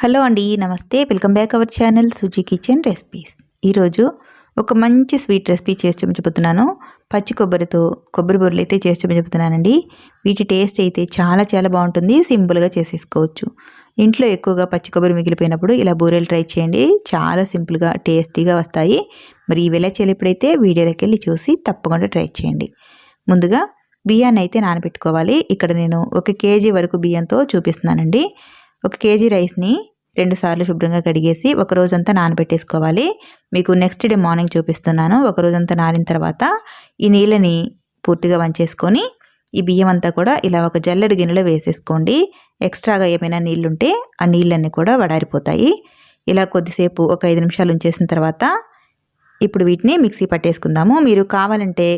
Hello అండి, నమస్తే. Welcome back our channel Suji kitchen recipes. ఈరోజు ఒక మంచి స్వీట్ రెసిపీ చేసి చూపించబోతున్నాను. పచ్చి కొబ్బరితో కొబ్బరి బూరెలు అయితే చేసి చూపించబోతున్నానండి. వీటి టేస్ట్ అయితే చాలా చాలా బాగుంటుంది. సింపుల్గా చేసేసుకోవచ్చు. ఇంట్లో ఎక్కువగా పచ్చి కొబ్బరి మిగిలిపోయినప్పుడు ఇలా బూరెలు ట్రై చేయండి. చాలా సింపుల్గా టేస్టీగా వస్తాయి. మరి ఇవి ఎలా చేయాలి ఇప్పుడైతే వీడియోలోకి వెళ్ళి చూసి తప్పకుండా ట్రై చేయండి. ముందుగా బియ్యాన్ని అయితే నానబెట్టుకోవాలి. ఇక్కడ నేను 1 కేజీ వరకు బియ్యంతో చూపిస్తున్నానండి. 1 కేజీ రైస్ని 2 సార్లు శుభ్రంగా కడిగేసి ఒక రోజంతా నానబెట్టేసుకోవాలి. మీకు నెక్స్ట్ డే మార్నింగ్ చూపిస్తున్నాను. ఒక రోజంతా నానిన తర్వాత ఈ నీళ్ళని పూర్తిగా వంచేసుకొని ఈ బియ్యం అంతా కూడా ఇలా ఒక జల్లెడ గిన్నెలో వేసేసుకోండి. ఎక్స్ట్రాగా ఏమైనా నీళ్ళుంటే ఆ నీళ్ళన్నీ కూడా వడారిపోతాయి. ఇలా కొద్దిసేపు ఒక 5 నిమిషాలు ఉంచేసిన తర్వాత ఇప్పుడు వీటిని మిక్సీ పట్టేసుకుందాము. మీరు కావాలంటే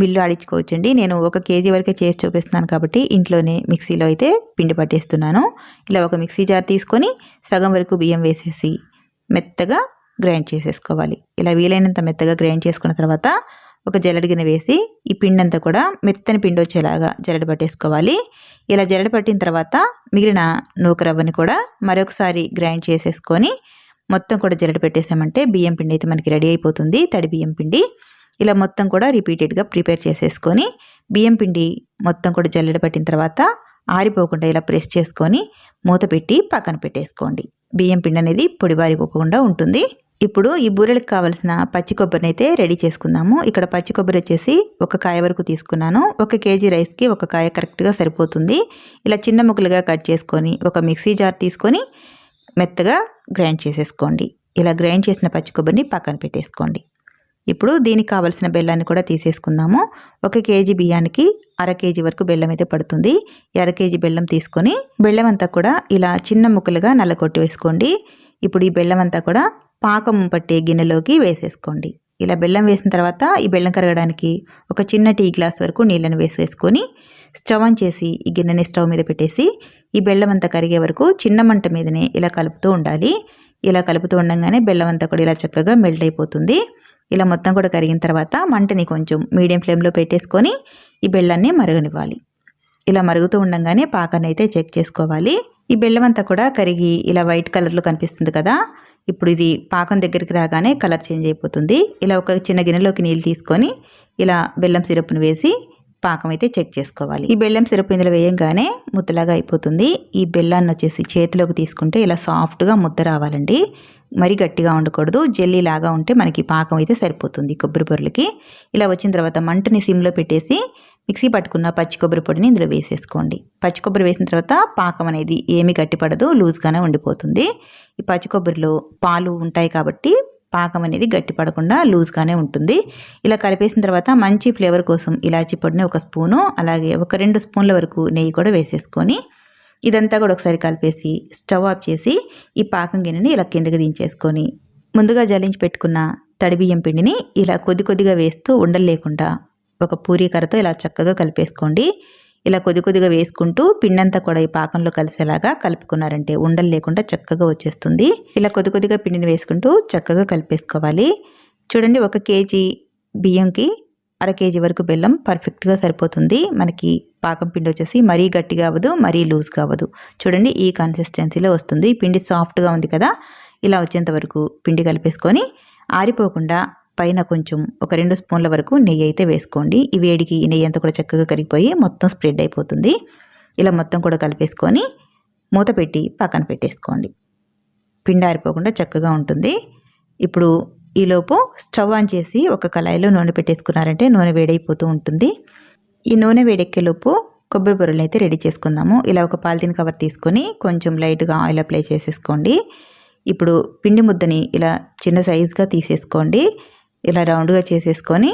మిల్లు ఆడించుకోవచ్చండి. నేను 1 కేజీ వరకే చేసి చూపిస్తున్నాను కాబట్టి ఇంట్లోనే మిక్సీలో అయితే పిండి పట్టేస్తున్నాను. ఇలా ఒక మిక్సీ జార్ తీసుకొని సగం వరకు బియ్యం వేసేసి మెత్తగా గ్రైండ్ చేసేసుకోవాలి. ఇలా వీలైనంత మెత్తగా గ్రైండ్ చేసుకున్న తర్వాత ఒక జల్లెడ గిన్నె వేసి ఈ పిండి అంతా కూడా మెత్తని పిండి వచ్చేలాగా జల్లెడ పట్టేసుకోవాలి. ఇలా జల్లెడ పట్టిన తర్వాత మిగిలిన నూక రవ్వని కూడా మరొకసారి గ్రైండ్ చేసేసుకొని మొత్తం కూడా జల్లెడ పెట్టేసామంటే బియ్యం పిండి అయితే మనకి రెడీ అయిపోతుంది. తడి బియ్యం పిండి ఇలా మొత్తం కూడా రిపీటెడ్గా ప్రిపేర్ చేసేసుకొని బియ్యం పిండి మొత్తం కూడా జల్లెడ పట్టిన తర్వాత ఆరిపోకుండా ఇలా ప్రెస్ చేసుకొని మూత పెట్టి పక్కన పెట్టేసుకోండి. బియ్యం పిండి అనేది పొడిబారిపోకుండా ఉంటుంది. ఇప్పుడు ఈ బూరెలకు కావాల్సిన పచ్చి కొబ్బరిని అయితే రెడీ చేసుకుందాము. ఇక్కడ పచ్చి కొబ్బరి వచ్చేసి 1 కాయ వరకు తీసుకున్నాను. 1 కేజీ రైస్కి 1 కాయ కరెక్ట్గా సరిపోతుంది. ఇలా చిన్న ముక్కలుగా కట్ చేసుకొని ఒక మిక్సీ జార్ తీసుకొని మెత్తగా గ్రైండ్ చేసేసుకోండి. ఇలా గ్రైండ్ చేసిన పచ్చి కొబ్బరిని పక్కన పెట్టేసుకోండి. ఇప్పుడు దీనికి కావాల్సిన బెల్లాన్ని కూడా తీసేసుకుందాము. 1 కేజీ బియ్యానికి 1/2 కేజీ వరకు బెల్లం అయితే పడుతుంది. 1/2 కేజీ బెల్లం తీసుకొని బెల్లం అంతా కూడా ఇలా చిన్న ముక్కలుగా నల్లకొట్టి వేసుకోండి. ఇప్పుడు ఈ బెల్లం అంతా కూడా పాకం పట్టే గిన్నెలోకి వేసేసుకోండి. ఇలా బెల్లం వేసిన తర్వాత ఈ బెల్లం కరగడానికి ఒక చిన్న టీ గ్లాస్ వరకు నీళ్ళని వేసేసుకొని స్టవ్ ఆన్ చేసి ఈ గిన్నెని స్టవ్ మీద పెట్టేసి ఈ బెల్లం అంతా కరిగే వరకు చిన్న మంట మీదనే ఇలా కలుపుతూ ఉండాలి. ఇలా కలుపుతూ ఉండగానే బెల్లం అంతా కూడా ఇలా చక్కగా మెల్ట్ అయిపోతుంది. ఇలా మొత్తం కూడా కరిగిన తర్వాత మంటని కొంచెం మీడియం ఫ్లేమ్లో పెట్టేసుకొని ఈ బెల్లాన్ని మరగనివ్వాలి. ఇలా మరుగుతూ ఉండగానే పాకాన్ని అయితే చెక్ చేసుకోవాలి. ఈ బెల్లం అంతా కూడా కరిగి ఇలా వైట్ కలర్లో కనిపిస్తుంది కదా. ఇప్పుడు ఇది పాకం దగ్గరికి రాగానే కలర్ చేంజ్ అయిపోతుంది. ఇలా ఒక చిన్న గిన్నెలోకి నీళ్ళు తీసుకొని ఇలా బెల్లం సిరప్ను వేసి పాకం అయితే చెక్ చేసుకోవాలి. ఈ బెల్లం సిరప్ ఇందులో వేయంగానే ముద్దలాగా అయిపోతుంది. ఈ బెల్లాన్ని వచ్చేసి చేతిలోకి తీసుకుంటే ఇలా సాఫ్ట్గా ముద్ద రావాలండి. మరీ గట్టిగా ఉండకూడదు. జెల్లీ లాగా ఉంటే మనకి పాకం అయితే సరిపోతుంది కొబ్బరి పొరులకి. ఇలా వచ్చిన తర్వాత మంటని సిమ్లో పెట్టేసి మిక్సీ పట్టుకున్న పచ్చి కొబ్బరి పొడిని ఇందులో వేసేసుకోండి. పచ్చి కొబ్బరి వేసిన తర్వాత పాకం అనేది ఏమీ గట్టిపడదు, లూజ్గానే ఉండిపోతుంది. ఈ పచ్చి కొబ్బరిలో పాలు ఉంటాయి కాబట్టి పాకం అనేది గట్టి పడకుండా లూజ్గానే ఉంటుంది. ఇలా కలిపేసిన తర్వాత మంచి ఫ్లేవర్ కోసం ఇలాచీ పొడిని 1 స్పూను, అలాగే ఒక 2 స్పూన్ల వరకు నెయ్యి కూడా వేసేసుకొని ఇదంతా కూడా ఒకసారి కలిపేసి స్టవ్ ఆఫ్ చేసి ఈ పాకం గిన్నెని ఇలా కిందకి దించేసుకొని ముందుగా జల్లించి పెట్టుకున్న తడి బియ్యం పిండిని ఇలా కొద్ది కొద్దిగా వేస్తూ ఉండలు లేకుండా ఒక పూరీ కర్రతో ఇలా చక్కగా కలిపేసుకోండి. ఇలా కొద్ది కొద్దిగా వేసుకుంటూ పిండంతా కూడా ఈ పాకంలో కలిసేలాగా కలుపుకున్నారంటే ఉండలు లేకుండా చక్కగా వచ్చేస్తుంది. ఇలా కొద్ది కొద్దిగా పిండిని వేసుకుంటూ చక్కగా కలిపేసుకోవాలి. చూడండి, 1 కేజీ బియ్యంకి 1/2 కేజీ వరకు బెల్లం పర్ఫెక్ట్గా సరిపోతుంది. మనకి పాకం పిండి వచ్చేసి మరీ గట్టిగా అవ్వదు, మరీ లూజ్గా అవ్వదు. చూడండి, ఈ కన్సిస్టెన్సీలో వస్తుంది. పిండి సాఫ్ట్గా ఉంది కదా. ఇలా వచ్చేంత వరకు పిండి కలిపేసుకొని ఆరిపోకుండా పైన కొంచెం ఒక 2 స్పూన్ల వరకు నెయ్యి అయితే వేసుకోండి. ఈ వేడికి ఈ నెయ్యి అంతా కూడా చక్కగా కరిగిపోయి మొత్తం స్ప్రెడ్ అయిపోతుంది. ఇలా మొత్తం కూడా కలిపేసుకొని మూత పెట్టి పక్కన పెట్టేసుకోండి. పిండి ఆరిపోకుండా చక్కగా ఉంటుంది. ఇప్పుడు ఈలోపు స్టవ్ ఆన్ చేసి ఒక కళాయిలో నూనె పెట్టేసుకున్నారంటే నూనె వేడైపోతూ ఉంటుంది. ఈ నూనె వేడెక్కేలోపు కొబ్బరి బూరెలు అయితే రెడీ చేసుకుందాము. ఇలా ఒక పాలిథిన్ కవర్ తీసుకొని కొంచెం లైట్గా ఆయిల్ అప్లై చేసేసుకోండి. ఇప్పుడు పిండి ముద్దని ఇలా చిన్న సైజుగా తీసేసుకోండి. ఇలా రౌండ్గా చేసేసుకొని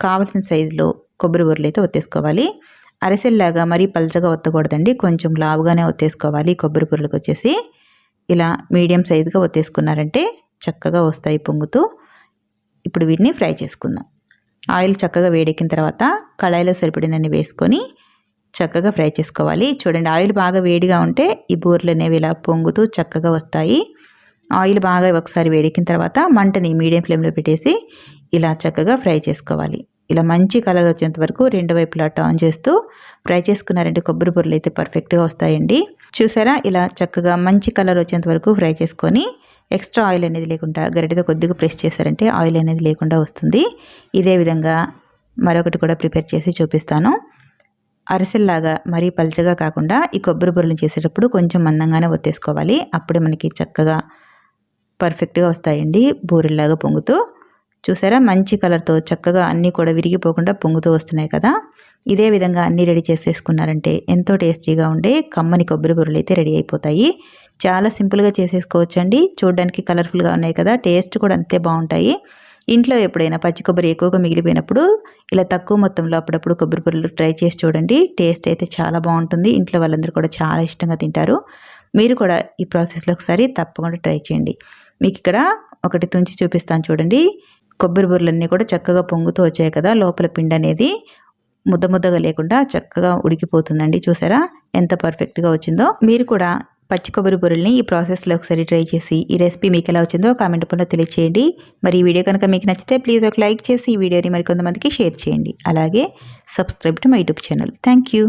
కావలసిన సైజులో కొబ్బరి బూరెలు అయితే ఒత్తేసుకోవాలి. అరిసెల్లాగా మరీ పల్చగా ఒత్తకూడదండి, కొంచెం లావుగానే ఒత్తేసుకోవాలి. కొబ్బరి బూరెలకు వచ్చేసి ఇలా మీడియం సైజుగా ఒత్తేసుకున్నారంటే చక్కగా వస్తాయి పొంగుతూ. ఇప్పుడు వీటిని ఫ్రై చేసుకుందాం. ఆయిల్ చక్కగా వేడెక్కిన తర్వాత కళాయిలో సరిపడినన్ని వేసుకొని చక్కగా ఫ్రై చేసుకోవాలి. చూడండి, ఆయిల్ బాగా వేడిగా ఉంటే ఈ బూరెలు అనేవి ఇలా పొంగుతూ చక్కగా వస్తాయి. ఆయిల్ బాగా ఒకసారి వేడెక్కిన తర్వాత మంటని మీడియం ఫ్లేమ్లో పెట్టేసి ఇలా చక్కగా ఫ్రై చేసుకోవాలి. ఇలా మంచి కలర్ వచ్చేంత వరకు రెండు వైపులా టర్న్ చేస్తూ ఫ్రై చేసుకున్నారంటే కొబ్బరి బూరెలు అయితే పర్ఫెక్ట్గా వస్తాయండి. చూసారా, ఇలా చక్కగా మంచి కలర్ వచ్చేంత వరకు ఫ్రై చేసుకొని ఎక్స్ట్రా ఆయిల్ అనేది లేకుండా గరిటెతో కొద్దిగా ప్రెస్ చేశారంటే ఆయిల్ అనేది లేకుండా వస్తుంది. ఇదే విధంగా మరొకటి కూడా ప్రిపేర్ చేసి చూపిస్తాను. అరిసెల్లాగా మరీ పల్చగా కాకుండా ఈ కొబ్బరి బూరెలు చేసేటప్పుడు కొంచెం మందంగానే ఒత్తేసుకోవాలి. అప్పుడే మనకి చక్కగా పర్ఫెక్ట్గా వస్తాయండి బూరెల్లాగా పొంగుతూ. చూసారా, మంచి కలర్తో చక్కగా అన్నీ కూడా విరిగిపోకుండా పొంగుతూ వస్తున్నాయి కదా. ఇదే విధంగా అన్నీ రెడీ చేసేసుకున్నారంటే ఎంతో టేస్టీగా ఉండే కమ్మని కొబ్బరి బూరెలు అయితే రెడీ అయిపోతాయి. చాలా సింపుల్గా చేసేసుకోవచ్చండి. చూడడానికి కలర్ఫుల్గా ఉన్నాయి కదా, టేస్ట్ కూడా అంతే బాగుంటాయి. ఇంట్లో ఎప్పుడైనా పచ్చి కొబ్బరి ఎక్కువగా మిగిలిపోయినప్పుడు ఇలా తక్కువ మొత్తంలో అప్పుడప్పుడు కొబ్బరి బూరెలు ట్రై చేసి చూడండి. టేస్ట్ అయితే చాలా బాగుంటుంది. ఇంట్లో వాళ్ళందరూ కూడా చాలా ఇష్టంగా తింటారు. మీరు కూడా ఈ ప్రాసెస్లో ఒకసారి తప్పకుండా ట్రై చేయండి. మీకు ఇక్కడ ఒకటి తుంచి చూపిస్తాను చూడండి. కొబ్బరి బూరెలన్నీ కూడా చక్కగా పొంగుతూ వచ్చాయి కదా. లోపల పిండి అనేది ముద్ద ముద్దగా లేకుండా చక్కగా ఉడికిపోతుందండి. చూసారా ఎంత పర్ఫెక్ట్గా వచ్చిందో. మీరు కూడా పచ్చి కొబ్బరి బూరెల్ని ఈ ప్రాసెస్లో ఒకసారి ట్రై చేసి ఈ రెసిపీ మీకు ఎలా వచ్చిందో కామెంట్ రూపంలో తెలియచేయండి. మరి ఈ వీడియో కనుక మీకు నచ్చితే ప్లీజ్ ఒక లైక్ చేసి ఈ వీడియోని మరికొంతమందికి షేర్ చేయండి. అలాగే subscribe to my YouTube channel. Thank you.